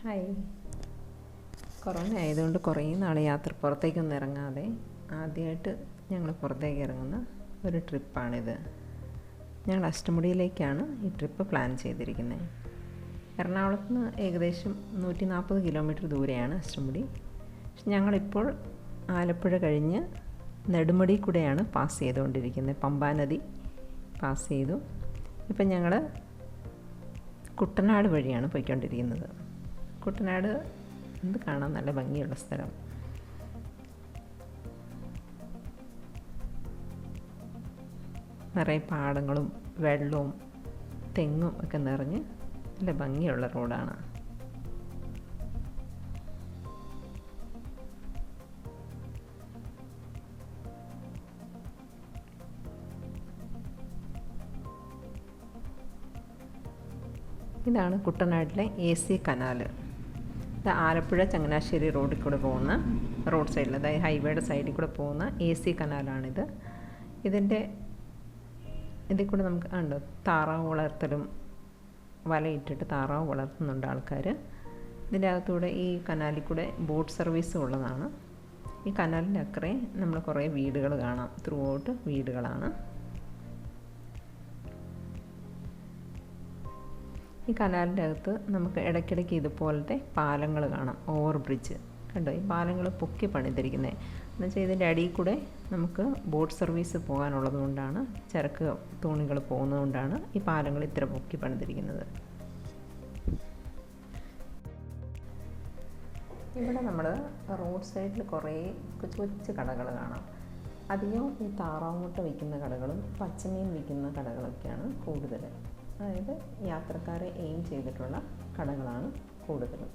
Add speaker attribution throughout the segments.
Speaker 1: Hi. Corona ആയതുകൊണ്ട് കുറേ നാൾ പുറത്തേക്കൊന്നും ഇറങ്ങാതെ ആദ്യമായിട്ട് ഞങ്ങൾ പുറത്തേക്ക് ഇറങ്ങുന്ന ഒരു ട്രിപ്പാണിത്. ഞങ്ങൾ അഷ്ടമുടിയിലേക്കാണ് ഈ ട്രിപ്പ് പ്ലാൻ ചെയ്തിരിക്കുന്നത്. എറണാകുളത്ത് നിന്ന് ഏകദേശം 140 കിലോമീറ്റർ ദൂരെയാണ് അഷ്ടമുടി. പക്ഷെ ഞങ്ങളിപ്പോൾ ആലപ്പുഴ കഴിഞ്ഞ് നെടുമുടി കൂടെയാണ് പാസ് ചെയ്തുകൊണ്ടിരിക്കുന്നത്. പമ്പാനദി പാസ് ചെയ്തു. ഇപ്പം ഞങ്ങൾ കുട്ടനാട് വഴിയാണ് പോയിക്കൊണ്ടിരിക്കുന്നത്. കുട്ടനാട് എന്ത് കാണാൻ നല്ല ഭംഗിയുള്ള സ്ഥലം. നിറയെ പാടങ്ങളും വെള്ളവും തെങ്ങും ഒക്കെ നിറഞ്ഞ് നല്ല ഭംഗിയുള്ള റോഡാണ്. ഇതാണ് കുട്ടനാട്ടിലെ AC കനാൽ. ഇത് ആലപ്പുഴ ചങ്ങനാശ്ശേരി റോഡിൽ കൂടെ പോകുന്ന റോഡ് സൈഡിൽ, അതായത് ഹൈവേയുടെ സൈഡിൽ കൂടെ പോകുന്ന AC കനാലാണിത്. ഇതിൽ കൂടെ നമുക്ക് ഉണ്ട് താറാവ് വളർത്തലും വലയിട്ടിട്ട് താറാവ് വളർത്തുന്നുണ്ട് ആൾക്കാർ. ഇതിൻ്റെ അകത്തൂടെ ഈ കനാലിൽ കൂടെ ബോട്ട് സർവീസും ഉള്ളതാണ്. ഈ കനാലിൻ്റെ അക്കരെ നമ്മൾ കുറേ വീടുകൾ കാണാം. ത്രൂ ഔട്ട് വീടുകളാണ്. ഈ കനാലിൻ്റെ അകത്ത് നമുക്ക് ഇടയ്ക്കിടയ്ക്ക് ഇതുപോലത്തെ പാലങ്ങൾ കാണാം. ഓവർ ബ്രിഡ്ജ് കണ്ടോ? ഈ പാലങ്ങൾ പൊക്കി പണിതിരിക്കുന്നത് എന്നുവെച്ചാൽ ഇതിൻ്റെ അടിയിൽ കൂടെ നമുക്ക് ബോട്ട് സർവീസ് പോകാനുള്ളത് കൊണ്ടാണ്, ചരക്ക് തോണികൾ പോകുന്നതുകൊണ്ടാണ് ഈ പാലങ്ങൾ ഇത്ര പൊക്കി പണിതിരിക്കുന്നത്. ഇവിടെ നമ്മൾ റോഡ് സൈഡിൽ കുറേ കൊച്ചു കൊച്ചു കടകൾ കാണാം. അധികം ഈ താറാവ് മുട്ട വിൽക്കുന്ന കടകളും പച്ചമീൻ വിൽക്കുന്ന കടകളൊക്കെയാണ് കൂടുതൽ. അതായത് യാത്രക്കാരെ എയിം ചെയ്തിട്ടുള്ള കടകളാണ് കൂടുതലും.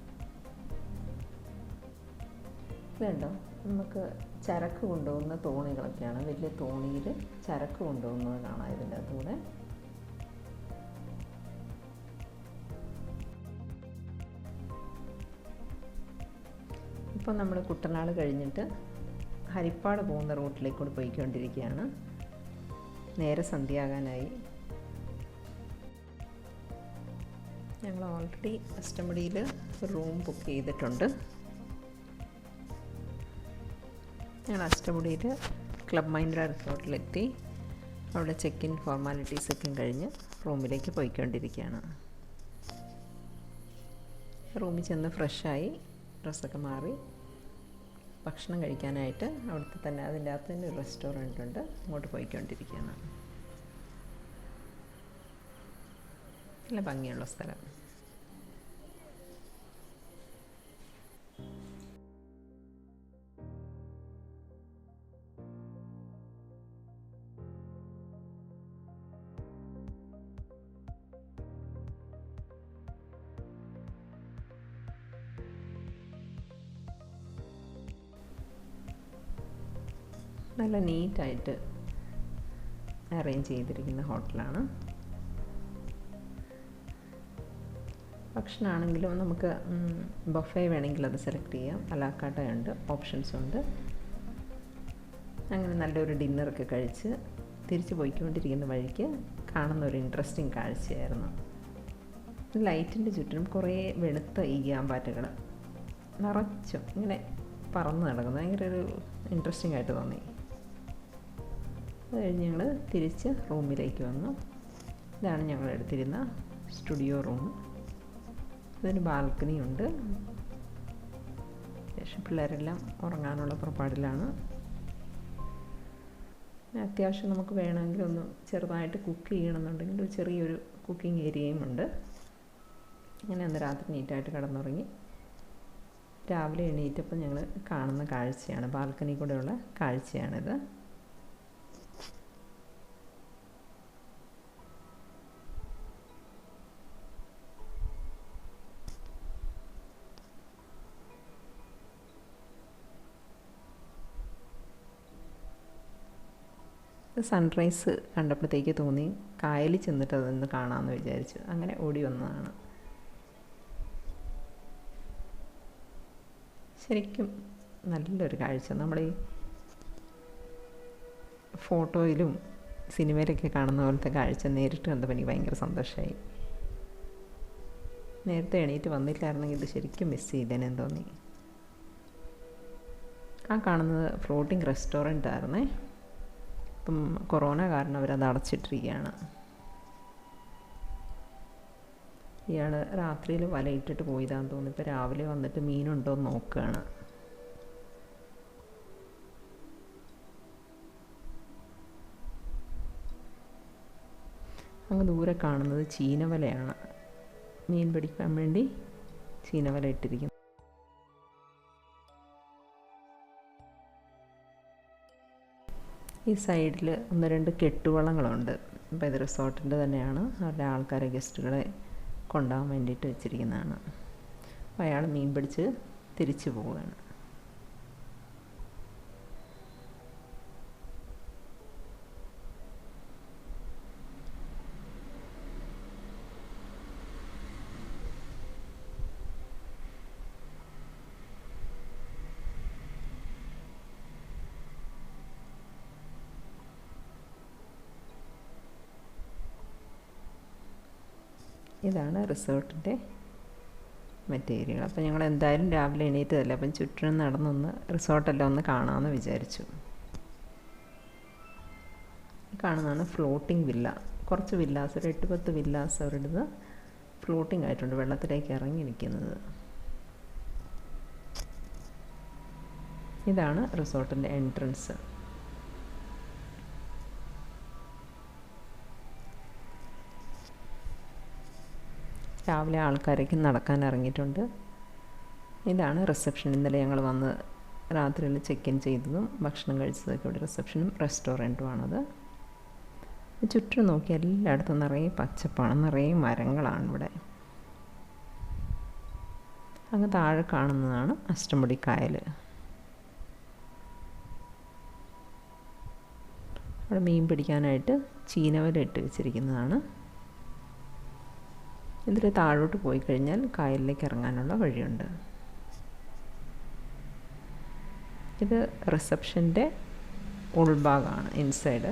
Speaker 1: ഇതുണ്ടോ, നമുക്ക് ചരക്ക് കൊണ്ടുപോകുന്ന തോണികളൊക്കെയാണ്. വലിയ തോണിയിൽ ചരക്ക് കൊണ്ടുപോകുന്നത് കാണാം ഇതിൻ്റെ അകത്തൂടെ. ഇപ്പോൾ നമ്മൾ കുട്ടനാട് കഴിഞ്ഞിട്ട് ഹരിപ്പാട് പോകുന്ന റൂട്ടിലേക്കൂടെ പോയിക്കൊണ്ടിരിക്കുകയാണ്. നേരെ സന്ധ്യയാകാനായി. ഞങ്ങൾ ഓൾറെഡി അഷ്ടമുടിയിൽ റൂം ബുക്ക് ചെയ്തിട്ടുണ്ട്. ഞങ്ങൾ അഷ്ടമുടിയിൽ ക്ലബ് മൈൻഡ്ര റിസോർട്ടിലെത്തി. അവിടെ ചെക്ക് ഇൻ ഫോർമാലിറ്റീസൊക്കെ കഴിഞ്ഞ് റൂമിലേക്ക് പോയിക്കൊണ്ടിരിക്കുകയാണ്. റൂമിൽ ചെന്ന് ഫ്രഷായി ഡ്രസ്സൊക്കെ മാറി ഭക്ഷണം കഴിക്കാനായിട്ട് അവിടുത്തെ തന്നെ അതിൻ്റെ അകത്ത് തന്നെ ഒരു റെസ്റ്റോറൻ്റ് ഉണ്ട്. അങ്ങോട്ട് പോയിക്കൊണ്ടിരിക്കുകയാണ്. നല്ല ഭംഗിയുള്ള സ്ഥലം. നല്ല നീറ്റായിട്ട് അറേഞ്ച് ചെയ്തിരിക്കുന്ന ഹോട്ടലാണ്. ഭക്ഷണമാണെങ്കിലും നമുക്ക് ബഫേ വേണമെങ്കിൽ അത് സെലക്ട് ചെയ്യാം. അലാക്കാട്ട ഉണ്ട്, ഓപ്ഷൻസ് ഉണ്ട്. അങ്ങനെ നല്ലൊരു ഡിന്നറൊക്കെ കഴിച്ച് തിരിച്ച് പോയിക്കൊണ്ടിരിക്കുന്ന വഴിക്ക് കാണുന്ന ഒരു ഇൻട്രസ്റ്റിംഗ് കാഴ്ചയായിരുന്നു. ലൈറ്റിൻ്റെ ചുറ്റിനും കുറേ വെളുത്ത ഈയാമ്പാറ്റകൾ നിറച്ചും ഇങ്ങനെ പറന്ന് നടക്കുന്നത് ഭയങ്കര ഒരു ഇൻട്രസ്റ്റിംഗ് ആയിട്ട് തോന്നി. അത് കഴിഞ്ഞ് ഞങ്ങൾ തിരിച്ച് റൂമിലേക്ക് വന്നു. ഇതാണ് ഞങ്ങൾ എടുത്തിരുന്ന സ്റ്റുഡിയോ റൂം. ഇതിന് ബാൽക്കണി ഉണ്ട്. ശേഷം പിള്ളേരെല്ലാം ഉറങ്ങാനുള്ള പുറപ്പാടിലാണ്. അത്യാവശ്യം നമുക്ക് വേണമെങ്കിൽ ഒന്ന് ചെറുതായിട്ട് കുക്ക് ചെയ്യണമെന്നുണ്ടെങ്കിൽ ഒരു ചെറിയൊരു കുക്കിംഗ് ഏരിയയും ഉണ്ട്. അങ്ങനെ അന്ന് രാത്രി നീറ്റായിട്ട് കിടന്നുറങ്ങി. രാവിലെ എണീറ്റപ്പോൾ ഞങ്ങൾ കാണുന്ന കാഴ്ചയാണ്, ബാൽക്കണി കൂടെയുള്ള കാഴ്ചയാണിത്. സൺറൈസ് കണ്ടപ്പോഴത്തേക്ക് തോന്നി കായലിൽ ചെന്നിട്ട് അതൊന്ന് കാണാമെന്ന് വിചാരിച്ചു. അങ്ങനെ ഓടി വന്നതാണ്. ശരിക്കും നല്ലൊരു കാഴ്ച. നമ്മൾ ഈ ഫോട്ടോയിലും സിനിമയിലൊക്കെ കാണുന്ന പോലത്തെ കാഴ്ച നേരിട്ട് കണ്ടപ്പോൾ എനിക്ക് ഭയങ്കര സന്തോഷമായി. നേരത്തെ എണീറ്റ് വന്നില്ലായിരുന്നെങ്കിൽ ഇത് ശരിക്കും മിസ് ചെയ്തേനെന്ന് തോന്നി. ആ കാണുന്നത് ഫ്ലോട്ടിംഗ് റെസ്റ്റോറൻ്റ് ആയിരുന്നേ. ഇപ്പം കൊറോണ കാരണം അവരത് അടച്ചിട്ടിരിക്കുകയാണ്. ഇയാൾ രാത്രിയിൽ വലയിട്ടിട്ട് പോയതാന്ന് തോന്നുന്നു. ഇപ്പോൾ രാവിലെ വന്നിട്ട് മീനുണ്ടോ എന്ന് നോക്കുകയാണ്. അങ്ങ് ദൂരെ കാണുന്നത് ചീനവലയാണ്. മീൻ പിടിക്കാൻ വേണ്ടി ചീനവല ഇട്ടിരിക്കുന്നു. ഈ സൈഡിൽ 1-2 കെട്ടുവള്ളങ്ങളുണ്ട്. അപ്പോൾ ഇത് റിസോർട്ടിൻ്റെ തന്നെയാണ്. അവരുടെ ആൾക്കാരെ, ഗസ്റ്റുകളെ കൊണ്ടുപോകാൻ വേണ്ടിയിട്ട് വെച്ചിരിക്കുന്നതാണ്. അപ്പോൾ അയാൾ മീൻ പിടിച്ച് തിരിച്ചു പോവുകയാണ്. ഇതാണ് റിസോർട്ടിൻ്റെ മറ്റേ ഏരിയകൾ. അപ്പോൾ ഞങ്ങൾ എന്തായാലും രാവിലെ എണീറ്റതല്ലേ, അപ്പം ചുറ്റിനും നടന്നൊന്ന് റിസോർട്ടെല്ലാം ഒന്ന് കാണാമെന്ന് വിചാരിച്ചു. കാണുന്നതാണ് ഫ്ലോട്ടിംഗ് വില്ല. കുറച്ച് വില്ലാസ്, ഒരു 8-10 വില്ലാസ് അവരുടേത് ഫ്ലോട്ടിംഗ് ആയിട്ടുണ്ട്, വെള്ളത്തിലേക്ക് ഇറങ്ങി നിൽക്കുന്നത്. ഇതാണ് റിസോർട്ടിൻ്റെ എൻട്രൻസ്. രാവിലെ ആൾക്കാരേക്ക് നടക്കാൻ ഇറങ്ങിയിട്ടുണ്ട്. ഇതാണ് റിസപ്ഷൻ. ഇന്നലെ ഞങ്ങൾ വന്ന് രാത്രിയിൽ ചെക്ക് ഇൻ ചെയ്തതും ഭക്ഷണം കഴിച്ചതൊക്കെ ഇവിടെ റിസപ്ഷനും റെസ്റ്റോറൻറ്റുമാണത്. ചുറ്റും നോക്കി എല്ലായിടത്തും നിറയെ പച്ചപ്പാണ്, നിറയെ മരങ്ങളാണ് ഇവിടെ. അങ്ങ് താഴെ കാണുന്നതാണ് അഷ്ടമുടി കായൽ. അവിടെ മീൻ പിടിക്കാനായിട്ട് ചീനവല ഇട്ട് വെച്ചിരിക്കുന്നതാണ്. ഇതിൽ താഴോട്ട് പോയി കഴിഞ്ഞാൽ കായലിലേക്ക് ഇറങ്ങാനുള്ള വഴിയുണ്ട്. ഇത് റിസപ്ഷൻ്റെ ഉൾഭാഗമാണ്, ഇൻസൈഡ്.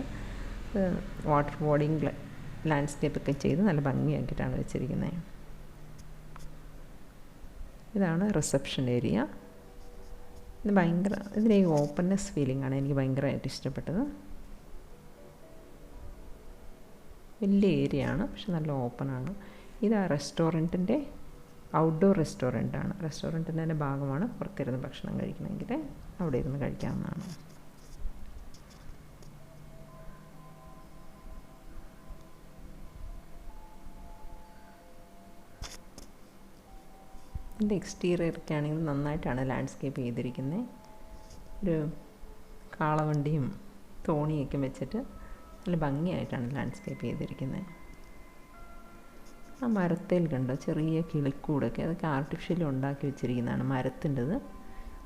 Speaker 1: വാട്ടർ ബോർഡിങ് ലാൻഡ്സ്കേപ്പൊക്കെ ചെയ്ത് നല്ല ഭംഗിയാക്കിയിട്ടാണ് വെച്ചിരിക്കുന്നത്. ഇതാണ് റിസപ്ഷൻ ഏരിയ. ഇത് ഭയങ്കര, ഇതിലെ ഈ ഓപ്പൺനെസ് ഫീലിംഗാണ് എനിക്ക് ഭയങ്കരമായിട്ട് ഇഷ്ടപ്പെട്ടത്. വലിയ ഏരിയ ആണ്, പക്ഷെ നല്ല ഓപ്പണാണ്. ഇത് ആ റെസ്റ്റോറൻറ്റിൻ്റെ ഔട്ട്ഡോർ റെസ്റ്റോറൻറ്റാണ്. റെസ്റ്റോറൻറ്റിൻ്റെ തന്നെ ഭാഗമാണ്. പുറത്തിരുന്ന് ഭക്ഷണം കഴിക്കണമെങ്കിൽ അവിടെ ഇരുന്ന് കഴിക്കാവുന്നതാണ്. ഇതിൻ്റെ എക്സ്റ്റീരിയറൊക്കെ ആണെങ്കിൽ നന്നായിട്ടാണ് ലാൻഡ്സ്കേപ്പ് ചെയ്തിരിക്കുന്നത്. ഒരു കാളവണ്ടിയും തോണിയൊക്കെ വെച്ചിട്ട് നല്ല ഭംഗിയായിട്ടാണ് ലാൻഡ്സ്കേപ്പ് ചെയ്തിരിക്കുന്നത്. ആ മരത്തിൽ കണ്ടോ ചെറിയ കിളിക്കൂടൊക്കെ, അതൊക്കെ ആർട്ടിഫിഷ്യലി ഉണ്ടാക്കി വെച്ചിരിക്കുന്നതാണ്, മരത്തിൻ്റെത്.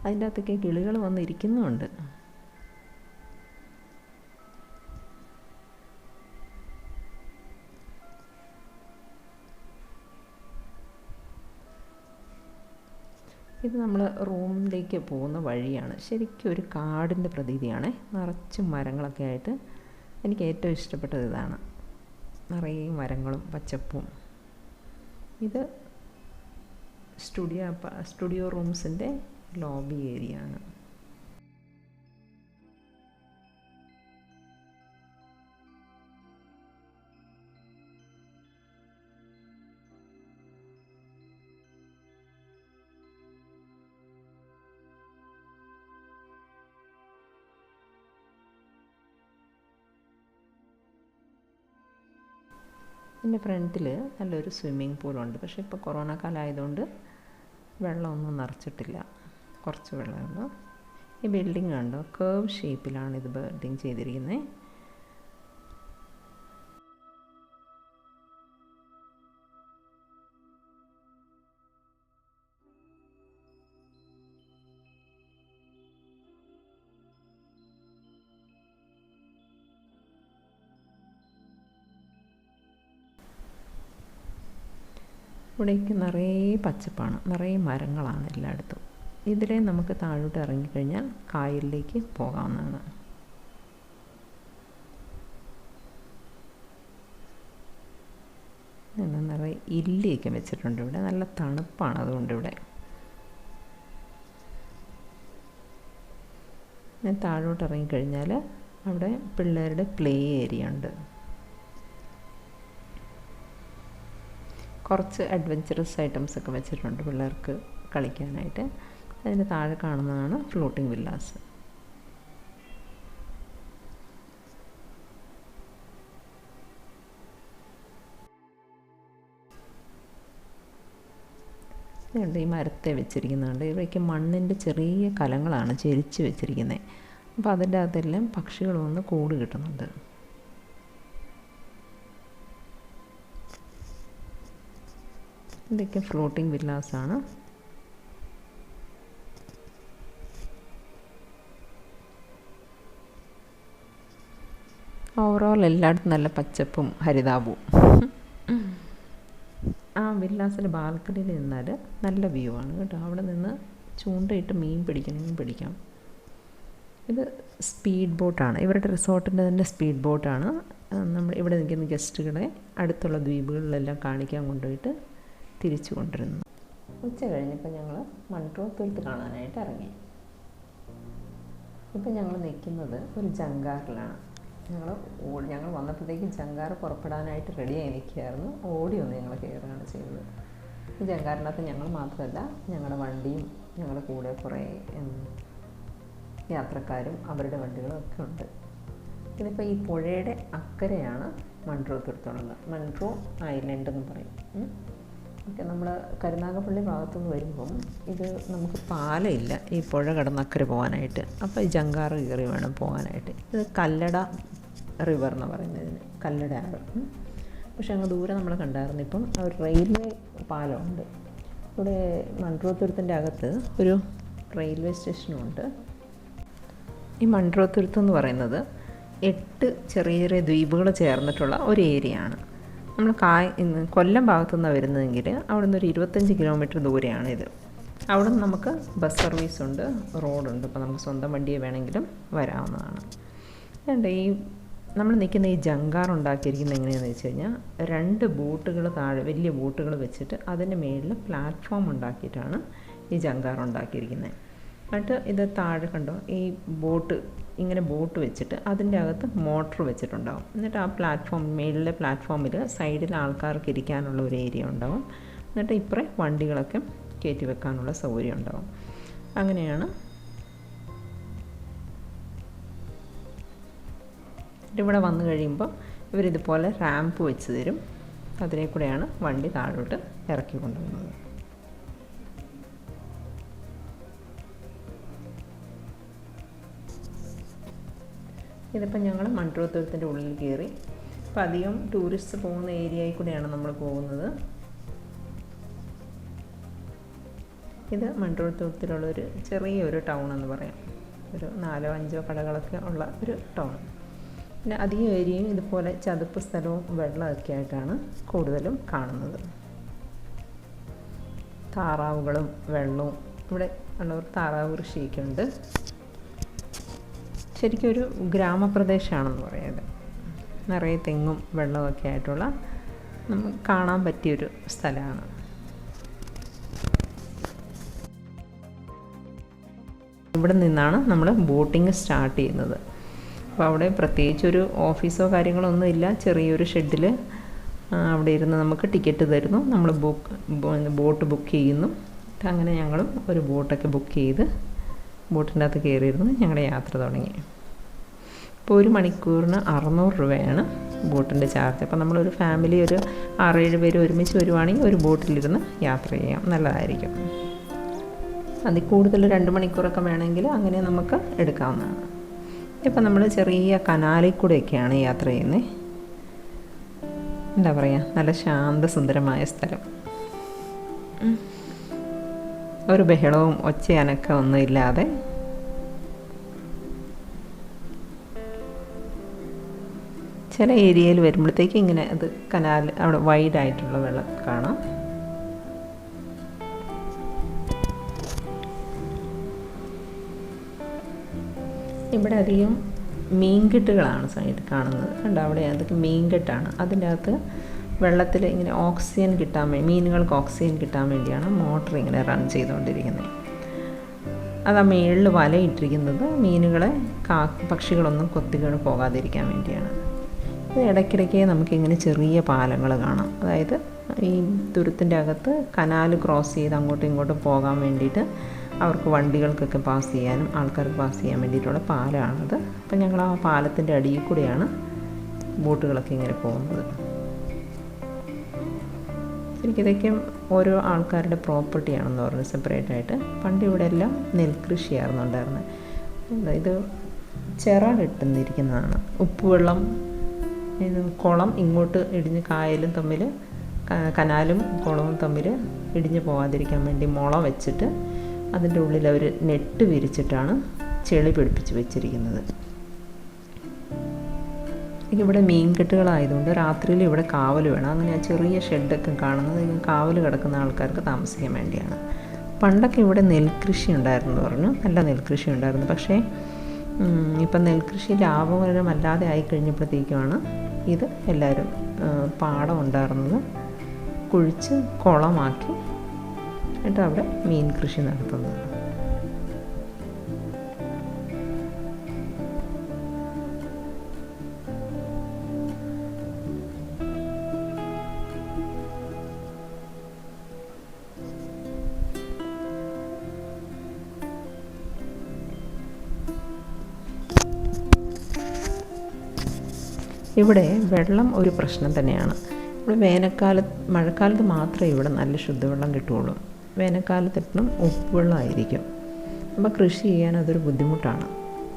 Speaker 1: അതിൻ്റെ അകത്തൊക്കെ കിളികൾ വന്നിരിക്കുന്നുമുണ്ട്. ഇത് നമ്മൾ റൂമിലേക്ക് പോകുന്ന വഴിയാണ്. ശരിക്കും ഒരു കാടിൻ്റെ പ്രതീതിയാണ്, നിറച്ചും മരങ്ങളൊക്കെ ആയിട്ട്. എനിക്ക് ഏറ്റവും ഇഷ്ടപ്പെട്ടത് ഇതാണ്, നിറയെ മരങ്ങളും പച്ചപ്പും. ഇത് സ്റ്റുഡിയോ റൂംസിൻ്റെ ലോബി ഏരിയ ആണ്. ഇതിൻ്റെ ഫ്രണ്ടിൽ നല്ലൊരു സ്വിമ്മിങ് പൂളുണ്ട്. പക്ഷേ ഇപ്പോൾ കൊറോണ കാലം ആയതുകൊണ്ട് വെള്ളമൊന്നും നിറച്ചിട്ടില്ല, കുറച്ച് വെള്ളമേ ഉള്ളൂ. ഈ ബിൽഡിംഗ് കണ്ടോ, കേർവ് ഷേപ്പിലാണ് ഇത് ബിൽഡിംഗ് ചെയ്തിരിക്കുന്നത്. ഇവിടേക്ക് നിറയെ പച്ചപ്പാണ്, നിറയെ മരങ്ങളാണ് എല്ലായിടത്തും. ഇതിലെ നമുക്ക് താഴോട്ട് ഇറങ്ങിക്കഴിഞ്ഞാൽ കായലിലേക്ക് പോകാവുന്നതാണ്. നിറയെ ഇല്ലിയൊക്കെ വെച്ചിട്ടുണ്ട് ഇവിടെ. നല്ല തണുപ്പാണ് അതുകൊണ്ട് ഇവിടെ. ഞാൻ താഴോട്ട് ഇറങ്ങിക്കഴിഞ്ഞാൽ അവിടെ പിള്ളേരുടെ പ്ലേ ഏരിയ ഉണ്ട്. കുറച്ച് അഡ്വഞ്ചറസ് ഐറ്റംസൊക്കെ വെച്ചിട്ടുണ്ട് പിള്ളേർക്ക് കളിക്കാനായിട്ട്. അതിന് താഴെ കാണുന്നതാണ് ഫ്ലോട്ടിംഗ് വില്ലാസ്. ഈ മരത്തെ വെച്ചിരിക്കുന്നുണ്ട്. ഇവയ്ക്ക് മണ്ണിൻ്റെ ചെറിയ കലങ്ങളാണ് ചെരിച്ച് വെച്ചിരിക്കുന്നത്. അപ്പോൾ അതിൻ്റെ അകത്തെല്ലാം പക്ഷികൾ വന്ന് കൂട് കിട്ടുന്നുണ്ട്. ഇതൊക്കെ ഫ്ലോട്ടിംഗ് വില്ലാസാണ്. ഓവറോൾ എല്ലായിടത്തും നല്ല പച്ചപ്പും ഹരിതാപവും. ആ വില്ലാസിൻ്റെ ബാൽക്കണിയിൽ നിന്നാൽ നല്ല വ്യൂ ആണ് കേട്ടോ. അവിടെ നിന്ന് ചൂണ്ടയിട്ട് മീൻ പിടിക്കണമെങ്കിൽ പിടിക്കാം. ഇത് സ്പീഡ് ബോട്ടാണ്. ഇവരുടെ റിസോർട്ടിൻ്റെ തന്നെ സ്പീഡ് ബോട്ടാണ്. നമ്മൾ ഇവിടെ നിൽക്കുന്ന ഗസ്റ്റുകളെ അടുത്തുള്ള ദ്വീപുകളിലെല്ലാം കാണിക്കാൻ കൊണ്ടുപോയിട്ട് തിരിച്ചു കൊണ്ടിരുന്നു. ഉച്ച കഴിഞ്ഞപ്പോൾ ഞങ്ങൾ മൺട്രോ തുരുത്ത് കാണാനായിട്ട് ഇറങ്ങി. ഇപ്പം ഞങ്ങൾ നിൽക്കുന്നത് ഒരു ജങ്കാറിലാണ്. ഞങ്ങൾ വന്നപ്പോഴത്തേക്കും ജങ്കാർ പുറപ്പെടാനായിട്ട് റെഡിയായി നിൽക്കുകയായിരുന്നു. ഓടി വന്ന് ഞങ്ങൾ കയറുകയാണ് ചെയ്തത്. ഈ ജങ്കാറിനകത്ത് ഞങ്ങൾ മാത്രമല്ല, ഞങ്ങളുടെ വണ്ടിയും ഞങ്ങളുടെ കൂടെ കുറേ യാത്രക്കാരും അവരുടെ വണ്ടികളും ഒക്കെ ഉണ്ട്. ഇതിപ്പോൾ ഈ പുഴയുടെ അക്കരെയാണ് മൺട്രോ തുരുത്തുള്ളത്. മൺട്രോ ഐലൻഡ് എന്ന് പറയും. ഓക്കെ, നമ്മൾ കരുനാഗപ്പള്ളി ഭാഗത്തുനിന്ന് വരുമ്പം ഇത് നമുക്ക് പാലമില്ല ഈ പുഴ കടന്ന് അക്കരെ പോകാനായിട്ട്. അപ്പോൾ ഈ ജങ്കാറ് കയറി വേണം പോകാനായിട്ട്. ഇത് കല്ലട റിവർ എന്ന് പറയുന്നതിന്, കല്ലട ആറ്. പക്ഷെ അങ്ങ് ദൂരെ നമ്മൾ കണ്ടായിരുന്നു. ഇപ്പം ഒരു റെയിൽവേ പാലമുണ്ട് ഇവിടെ. മൺട്രോ തുരുത്തിൻ്റെ അകത്ത് ഒരു റെയിൽവേ സ്റ്റേഷനുമുണ്ട്. ഈ മൺട്രോ തുരുത്ത് എന്ന് പറയുന്നത് 8 ചെറിയ ചെറിയ ദ്വീപുകൾ ചേർന്നിട്ടുള്ള ഒരു ഏരിയ ആണ്. നമ്മൾ കൊല്ലം ഭാഗത്തുനിന്നാണ് വരുന്നതെങ്കിൽ അവിടെ നിന്ന് ഒരു 25 കിലോമീറ്റർ ദൂരെയാണ് ഇത്. അവിടെ നിന്ന് നമുക്ക് ബസ് സർവീസുണ്ട്, റോഡുണ്ട്. ഇപ്പോൾ നമുക്ക് സ്വന്തം വണ്ടിയെ വേണമെങ്കിലും വരാവുന്നതാണ്. ഈ നമ്മൾ നിൽക്കുന്ന ഈ ജങ്കാർ ഉണ്ടാക്കിയിരിക്കുന്നത് എങ്ങനെയാണെന്ന് വെച്ച് കഴിഞ്ഞാൽ 2 ബോട്ടുകൾ താഴെ, വലിയ ബോട്ടുകൾ വെച്ചിട്ട് അതിൻ്റെ മേളിൽ പ്ലാറ്റ്ഫോം ഉണ്ടാക്കിയിട്ടാണ് ഈ ജങ്കാർ ഉണ്ടാക്കിയിരിക്കുന്നത്. എന്നിട്ട് ഇത് താഴെ കണ്ടോ, ഈ ബോട്ട് ഇങ്ങനെ ബോട്ട് വെച്ചിട്ട് അതിൻ്റെ അകത്ത് മോട്ടർ വെച്ചിട്ടുണ്ടാവും. എന്നിട്ട് ആ പ്ലാറ്റ്ഫോം, മേളിലെ പ്ലാറ്റ്ഫോമിൽ സൈഡിൽ ആൾക്കാർക്ക് ഇരിക്കാനുള്ള ഒരു ഏരിയ ഉണ്ടാവും. എന്നിട്ട് ഇപ്പുറം വണ്ടികളൊക്കെ കയറ്റി വെക്കാനുള്ള സൗകര്യം ഉണ്ടാവും. അങ്ങനെയാണ്. ഇവിടെ വന്നു കഴിയുമ്പോൾ ഇവരിതുപോലെ റാമ്പ് വെച്ച് തരും. അതിനെ കൂടെയാണ് വണ്ടി താഴോട്ട് ഇറക്കി കൊണ്ടുപോകുന്നത്. ഇതിപ്പോൾ ഞങ്ങൾ മൺട്രോ തുരുത്തിൻ്റെ ഉള്ളിൽ കയറി. അപ്പോൾ അധികം ടൂറിസ്റ്റ് പോകുന്ന ഏരിയയിൽ കൂടെയാണ് നമ്മൾ പോകുന്നത്. ഇത് മൺട്രോ തുരുത്തിലുള്ളൊരു ചെറിയൊരു ടൗൺ എന്ന് പറയാം. ഒരു 4-5 കടകളൊക്കെ ഉള്ള ഒരു ടൗൺ. പിന്നെ അധികം ഏരിയയും ഇതുപോലെ ചതുപ്പ് സ്ഥലവും വെള്ളമൊക്കെ ആയിട്ടാണ് കൂടുതലും കാണുന്നത്. താറാവുകളും വെള്ളവും, ഇവിടെ ഉള്ളവർ താറാവ് കൃഷിയൊക്കെ ഉണ്ട്. ശരിക്കും ഒരു ഗ്രാമപ്രദേശമാണെന്ന് പറയുന്നത്. നിറയെ തെങ്ങും വെള്ളമൊക്കെ ആയിട്ടുള്ള നമുക്ക് കാണാൻ പറ്റിയൊരു സ്ഥലമാണ്. ഇവിടെ നിന്നാണ് നമ്മൾ ബോട്ടിങ് സ്റ്റാർട്ട് ചെയ്യുന്നത്. അപ്പോൾ അവിടെ പ്രത്യേകിച്ചൊരു ഓഫീസോ കാര്യങ്ങളോ ഒന്നുമില്ല. ചെറിയൊരു ഷെഡിൽ അവിടെ ഇരുന്ന് നമുക്ക് ടിക്കറ്റ് തരുന്നു. നമ്മൾ ബോട്ട് ബുക്ക് ചെയ്യുന്നു. അങ്ങനെ ഞങ്ങളും ഒരു ബോട്ടൊക്കെ ബുക്ക് ചെയ്ത് ബോട്ടിൻ്റെ അകത്ത് കയറിയിരുന്നു ഞങ്ങളുടെ യാത്ര തുടങ്ങി. ഇപ്പോൾ 1 മണിക്കൂറിന് 600 രൂപയാണ് ബോട്ടിൻ്റെ ചാർജ്. അപ്പോൾ നമ്മളൊരു ഫാമിലി ഒരു 6-7 പേര് ഒരുമിച്ച് വരുവാണെങ്കിൽ ഒരു ബോട്ടിലിരുന്ന് യാത്ര ചെയ്യാം, നല്ലതായിരിക്കും. അതിൽ കൂടുതൽ 2 മണിക്കൂറൊക്കെ വേണമെങ്കിൽ അങ്ങനെ നമുക്ക് എടുക്കാവുന്നതാണ്. ഇപ്പം നമ്മൾ ചെറിയ കനാലിൽ കൂടെയൊക്കെയാണ് യാത്ര ചെയ്യുന്നത്. എന്താ പറയുക, നല്ല ശാന്തസുന്ദരമായ സ്ഥലം. ഒരു ബഹളവും ഒച്ചയനക്കം ഒന്നും ഇല്ലാതെ ചില ഏരിയയിൽ വരുമ്പോഴത്തേക്ക് ഇങ്ങനെ അത് കനാൽ, അവിടെ വൈഡായിട്ടുള്ള വെള്ളം കാണാം. ഇവിടെ അധികം മീൻകെട്ടുകളാണ് സൈഡിൽ കാണുന്നത്. കണ്ടോ, അവിടെ അതൊക്കെ മീൻകെട്ടാണ്. അതിൻ്റെ അകത്ത് വെള്ളത്തിൽ ഇങ്ങനെ ഓക്സിജൻ കിട്ടാൻ വേണ്ടി, മീനുകൾക്ക് ഓക്സിജൻ കിട്ടാൻ വേണ്ടിയാണ് മോട്ടർ ഇങ്ങനെ റൺ ചെയ്തുകൊണ്ടിരിക്കുന്നത്. അത് ആ മേളിൽ വലയിട്ടിരിക്കുന്നത് മീനുകളെ പക്ഷികളൊന്നും കൊത്തിക്കേണ് പോകാതിരിക്കാൻ വേണ്ടിയാണ്. ഇത് ഇടയ്ക്കിടയ്ക്ക് നമുക്കിങ്ങനെ ചെറിയ പാലങ്ങൾ കാണാം. അതായത് ഈ തുരുത്തിൻ്റെ അകത്ത് കനാൽ ക്രോസ് ചെയ്ത് അങ്ങോട്ടും ഇങ്ങോട്ടും പോകാൻ വേണ്ടിയിട്ട് അവർക്ക് വണ്ടികൾക്കൊക്കെ പാസ് ചെയ്യാനും ആൾക്കാർക്ക് പാസ് ചെയ്യാൻ വേണ്ടിയിട്ടുള്ള പാലമാണത്. അപ്പം ഞങ്ങൾ ആ പാലത്തിൻ്റെ അടിയിൽ കൂടെയാണ് ബോട്ടുകളൊക്കെ ഇങ്ങനെ പോകുന്നത്. ശരിക്കും ഇതൊക്കെ ഓരോ ആൾക്കാരുടെ പ്രോപ്പർട്ടിയാണെന്ന് പറഞ്ഞു സെപ്പറേറ്റ് ആയിട്ട്. പണ്ട് ഇവിടെ എല്ലാം നെൽകൃഷിയായിരുന്നു ഉണ്ടായിരുന്നത്. ഇത് ചിറ കെട്ടുന്നിരിക്കുന്നതാണ്. ഉപ്പുവെള്ളം, കുളം ഇങ്ങോട്ട് ഇടിഞ്ഞ് കായലും തമ്മിൽ, കനാലും കുളവും തമ്മിൽ ഇടിഞ്ഞ് പോകാതിരിക്കാൻ വേണ്ടി മുള വെച്ചിട്ട് അതിൻ്റെ ഉള്ളിൽ അവർ നെറ്റ് വിരിച്ചിട്ടാണ് ചെളി പിടിപ്പിച്ച് വെച്ചിരിക്കുന്നത്. ഇവിടെ മീൻകെട്ടുകളായതുകൊണ്ട് രാത്രിയിൽ ഇവിടെ കാവൽ വേണം. അങ്ങനെ ആ ചെറിയ ഷെഡൊക്കെ കാണുന്നത് കാവൽ കിടക്കുന്ന ആൾക്കാർക്ക് താമസിക്കാൻ വേണ്ടിയാണ്. പണ്ടൊക്കെ ഇവിടെ നെൽകൃഷി ഉണ്ടായിരുന്നു പറഞ്ഞു, നല്ല നെൽകൃഷി ഉണ്ടായിരുന്നു. പക്ഷേ ഇപ്പം നെൽകൃഷി ലാഭകരമല്ലാതെ ആയിക്കഴിഞ്ഞപ്പോഴത്തേക്കുമാണ് ഇത് എല്ലാവരും പാടം ഉണ്ടായിരുന്നത് കുഴിച്ച് കുളമാക്കി എന്നിട്ട് അവിടെ മീൻ കൃഷി നടത്തുന്നത്. ഇവിടെ വെള്ളം ഒരു പ്രശ്നം തന്നെയാണ്. ഇവിടെ മഴക്കാലത്ത് മാത്രമേ ഇവിടെ നല്ല ശുദ്ധവെള്ളം കിട്ടുകയുള്ളൂ. വേനൽക്കാലത്ത് എപ്പോഴും ഉപ്പുവെള്ളമായിരിക്കും. അപ്പോൾ കൃഷി ചെയ്യാൻ അതൊരു ബുദ്ധിമുട്ടാണ്.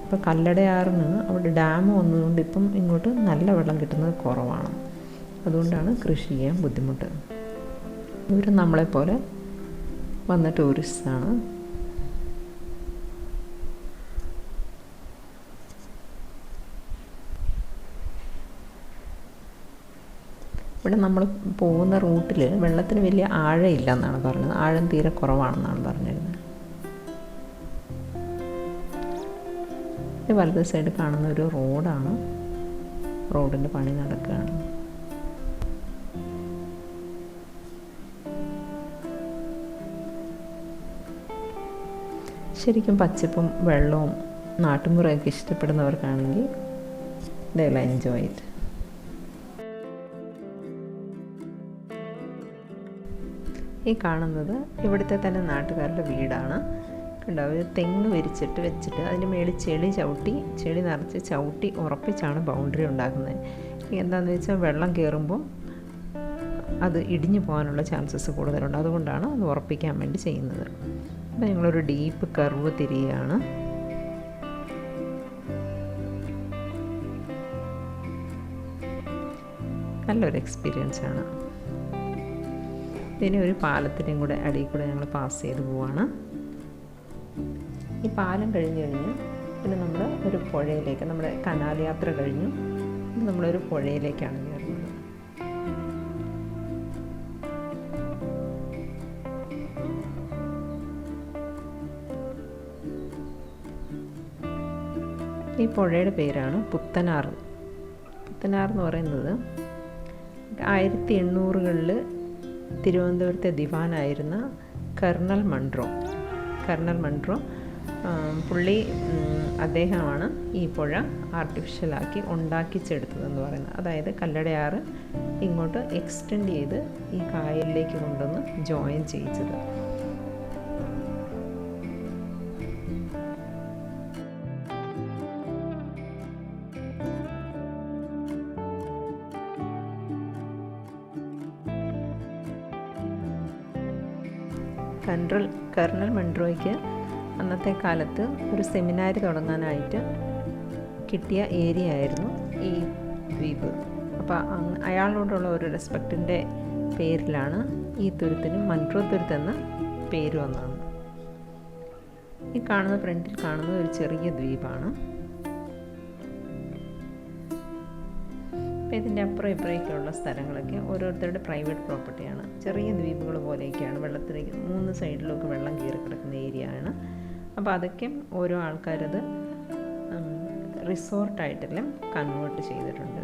Speaker 1: ഇപ്പോൾ കല്ലടയാറിന് അവിടെ ഡാം വന്നതുകൊണ്ട് ഇപ്പം ഇങ്ങോട്ട് നല്ല വെള്ളം കിട്ടുന്നത് കുറവാണ്. അതുകൊണ്ടാണ് കൃഷി ചെയ്യാൻ ബുദ്ധിമുട്ട്. ഇവർ നമ്മളെപ്പോലെ വന്ന ടൂറിസ്റ്റാണ്. ഇവിടെ നമ്മൾ പോകുന്ന റൂട്ടിൽ വെള്ളത്തിന് വലിയ ആഴമില്ല എന്നാണ് പറഞ്ഞത്. ആഴം തീരെ കുറവാണെന്നാണ് പറഞ്ഞിരുന്നത്. ഇത് വലത് സൈഡ് കാണുന്ന ഒരു റോഡാണ്. റോഡിൻ്റെ പണി നടക്കുകയാണ്. ശരിക്കും പച്ചപ്പും വെള്ളവും നാട്ടുമ്പുറമൊക്കെ ഇഷ്ടപ്പെടുന്നവർക്കാണെങ്കിൽ they will enjoy it. ഈ കാണുന്നത് ഇവിടുത്തെ തന്നെ നാട്ടുകാരുടെ വീടാണ്. കണ്ടോ, അവർ തെങ്ങ് വെച്ചിട്ട് അതിന് മേളിൽ ചെളി നിറച്ച് ചവിട്ടി ഉറപ്പിച്ചാണ് ബൗണ്ടറി ഉണ്ടാക്കുന്നത്. എന്താണെന്ന് വെച്ചാൽ വെള്ളം കയറുമ്പോൾ അത് ഇടിഞ്ഞു പോകാനുള്ള ചാൻസസ് കൂടുതലുണ്ട്. അതുകൊണ്ടാണ് അത് ഉറപ്പിക്കാൻ വേണ്ടി ചെയ്യുന്നത്. അപ്പോൾ ഞങ്ങളൊരു ഡീപ്പ് കർവ് തിരിയുകയാണ്. നല്ലൊരു എക്സ്പീരിയൻസ് ആണ്. ഇതിന് ഒരു പാലത്തിൻ്റെയും കൂടെ അടിയിൽ കൂടെ ഞങ്ങൾ പാസ് ചെയ്ത് പോവാണ്. ഈ പാലം കഴിഞ്ഞ് പിന്നെ നമ്മൾ ഒരു പുഴയിലേക്ക്, നമ്മുടെ കനാൽ യാത്ര കഴിഞ്ഞു നമ്മളൊരു പുഴയിലേക്കാണ് കയറുന്നത്. ഈ പുഴയുടെ പേരാണ് പുത്തനാർ. പുത്തനാർ എന്ന് പറയുന്നത് 1800-കളിൽ തിരുവനന്തപുരത്തെ ദിവാനായിരുന്ന കർണൽ മൺട്രോ അദ്ദേഹമാണ് ഈ പുഴ ആർട്ടിഫിഷ്യലാക്കി ഉണ്ടാക്കിച്ചെടുത്തതെന്ന് പറയുന്നത്. അതായത് കല്ലടയാറ് ഇങ്ങോട്ട് എക്സ്റ്റെൻഡ് ചെയ്ത് ഈ കായലിലേക്ക് കൊണ്ടുവന്ന് ജോയിൻ ചെയ്യിച്ചത്. കർണൽ മൺട്രോയ്ക്ക് അന്നത്തെ കാലത്ത് ഒരു സെമിനാർ തുടങ്ങാനായിട്ട് കിട്ടിയ ഏരിയ ആയിരുന്നു ഈ ദ്വീപ്. അപ്പോൾ അയാളോടുള്ള ഒരു റെസ്പെക്റ്റിൻ്റെ പേരിലാണ് ഈ തുരുത്തിന് മൺട്രോ തുരുത്ത് എന്ന പേര് വന്നത്. ഈ കാണുന്ന ഫ്രണ്ടിൽ കാണുന്നത് ഒരു ചെറിയ ദ്വീപാണ്. അപ്പോൾ ഇതിൻ്റെ അപ്പുറം ഇപ്പുറമൊക്കെയുള്ള സ്ഥലങ്ങളൊക്കെ ഓരോരുത്തരുടെ പ്രൈവറ്റ് പ്രോപ്പർട്ടിയാണ്. ചെറിയ ദ്വീപുകൾ പോലെയൊക്കെയാണ്. വെള്ളത്തിലേക്ക് 3 സൈഡിലൊക്കെ വെള്ളം കയറി കിടക്കുന്ന ഏരിയ ആണ്. അപ്പോൾ അതൊക്കെ ഓരോ ആൾക്കാരത് റിസോർട്ടായിട്ടെല്ലാം കൺവേർട്ട് ചെയ്തിട്ടുണ്ട്.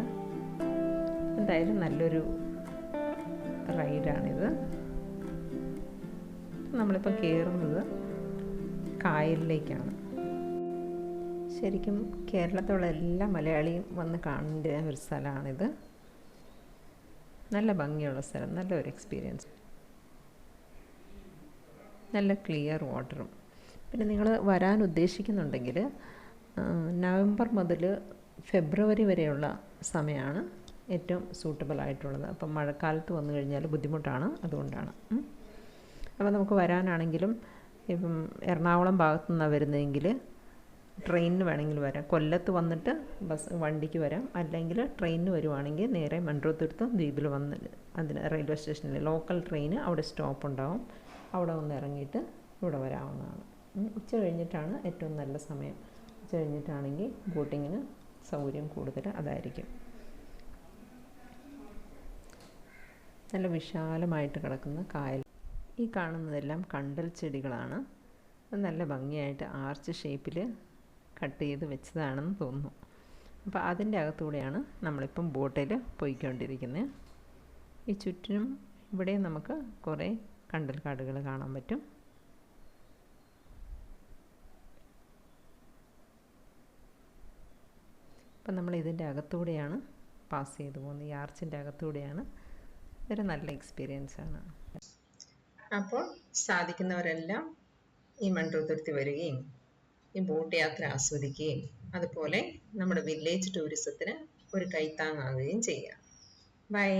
Speaker 1: എന്തായാലും നല്ലൊരു റൈഡാണിത്. നമ്മളിപ്പോൾ കയറുന്നത് കായലിലേക്കാണ്. ശരിക്കും കേരളത്തിലുള്ള എല്ലാ മലയാളിയും വന്ന് കാണേണ്ട ഒരു സ്ഥലമാണിത്. നല്ല ഭംഗിയുള്ള സ്ഥലം, നല്ലൊരു എക്സ്പീരിയൻസ്, നല്ല ക്ലിയർ വാട്ടറും. പിന്നെ നിങ്ങൾ വരാൻ ഉദ്ദേശിക്കുന്നുണ്ടെങ്കിൽ നവംബർ മുതൽ ഫെബ്രുവരി വരെയുള്ള സമയമാണ് ഏറ്റവും സൂട്ടബിൾ ആയിട്ടുള്ളത്. അപ്പം മഴക്കാലത്ത് വന്നു കഴിഞ്ഞാൽ ബുദ്ധിമുട്ടാണ്, അതുകൊണ്ടാണ്. അപ്പോൾ നമുക്ക് വരാനാണെങ്കിലും ഇപ്പം എറണാകുളം ഭാഗത്തു നിന്നാണ് വരുന്നതെങ്കിൽ ട്രെയിനിന് വേണമെങ്കിൽ വരാം. കൊല്ലത്ത് വന്നിട്ട് വണ്ടിക്ക് വരാം. അല്ലെങ്കിൽ ട്രെയിനിന് വരുവാണെങ്കിൽ നേരെ മൺട്രോത്തുരുത്തും ദ്വീപിൽ വന്ന് അതിന് റെയിൽവേ സ്റ്റേഷനിൽ ലോക്കൽ ട്രെയിന് അവിടെ സ്റ്റോപ്പ് ഉണ്ടാവും. അവിടെ വന്ന് ഇറങ്ങിയിട്ട് ഇവിടെ വരാവുന്നതാണ്. ഉച്ച കഴിഞ്ഞിട്ടാണ് ഏറ്റവും നല്ല സമയം. ഉച്ച കഴിഞ്ഞിട്ടാണെങ്കിൽ ബോട്ടിങ്ങിന് സൗകര്യം കൂടുതൽ അതായിരിക്കും. നല്ല വിശാലമായിട്ട് കിടക്കുന്ന കായൽ. ഈ കാണുന്നതെല്ലാം കണ്ടൽ ചെടികളാണ്. അത് നല്ല ഭംഗിയായിട്ട് ആർച്ച് ഷേപ്പിൽ കട്ട് ചെയ്ത് വെച്ചതാണെന്ന് തോന്നുന്നു. അപ്പോൾ അതിൻ്റെ അകത്തൂടെയാണ് നമ്മളിപ്പം ബോട്ടിൽ പോയിക്കൊണ്ടിരിക്കുന്നത്. ഈ ചുറ്റിനും ഇവിടെ നമുക്ക് കുറേ കണ്ടൽ കാടുകൾ കാണാൻ പറ്റും. അപ്പം നമ്മൾ ഇതിൻ്റെ അകത്തൂടെയാണ് പാസ് ചെയ്ത് പോകുന്നത്. ഈ ആർച്ചിൻ്റെ അകത്തൂടെയാണ്. ഇതൊരു നല്ല എക്സ്പീരിയൻസാണ്. അപ്പോൾ സാധിക്കുന്നവരെല്ലാം ഈ മൺട്രോത്തുരുത്തി വരികയും ഈ ബോട്ട് യാത്ര ആസ്വദിക്കുകയും അതുപോലെ നമ്മുടെ വില്ലേജ് ടൂറിസത്തിന് ഒരു കൈത്താങ്ങാകുകയും ചെയ്യുക. ബൈ.